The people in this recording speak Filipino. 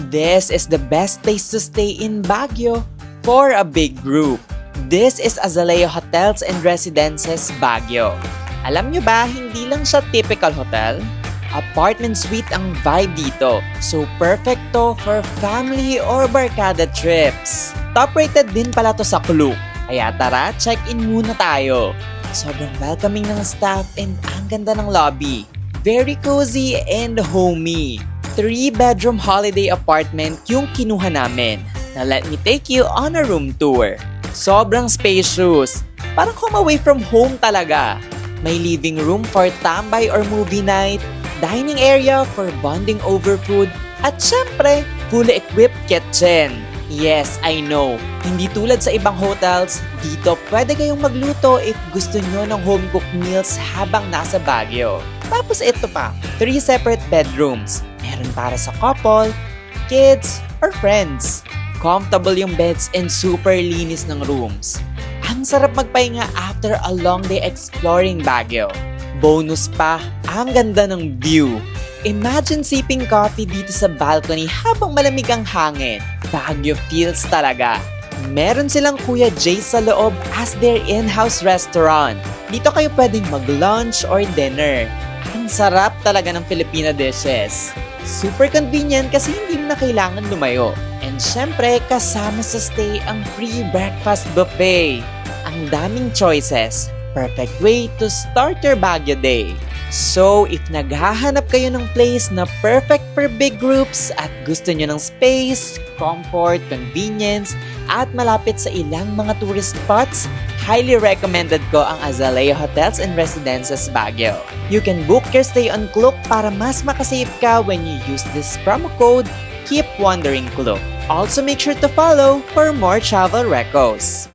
This is the best place to stay in Baguio for a big group. This is Azalea Hotels and Residences Baguio. Alam nyo ba, hindi lang siya typical hotel? Apartment suite ang vibe dito, so perfect to for family or barkada trips. Top rated din pala to sa Klook, kaya tara, check-in muna tayo. Sobrang welcoming ng staff and ang ganda ng lobby. Very cozy and homey. 3-bedroom holiday apartment yung kinuha namin. Now let me take you on a room tour. Sobrang spacious. Parang home away from home talaga. May living room for tambay or movie night, dining area for bonding over food, at syempre, fully equipped kitchen. Yes, I know, hindi tulad sa ibang hotels, dito pwede kayong magluto if gusto nyo ng home-cooked meals habang nasa Baguio. Tapos ito pa, 3 separate bedrooms. Meron para sa couple, kids, or friends. Comfortable yung beds and super linis ng rooms. Ang sarap magpahinga after a long day exploring Baguio. Bonus pa, ang ganda ng view. Imagine sipping coffee dito sa balcony habang malamig ang hangin. Baguio feels talaga. Meron silang Kuya Jay sa loob as their in-house restaurant. Dito kayo pwedeng mag-lunch or dinner. Ang sarap talaga ng Filipina dishes. Super convenient kasi hindi mo na kailangan lumayo. And syempre, kasama sa stay ang free breakfast buffet. Ang daming choices. Perfect way to start your Baguio day. So, if naghahanap kayo ng place na perfect for big groups at gusto nyo ng space, comfort, convenience, at malapit sa ilang mga tourist spots, highly recommended ko ang Azalea Hotels and Residences Baguio. You can book your stay on Klook para mas makasave ka when you use this promo code, Keep Wandering Klook. Also make sure to follow for more travel recos.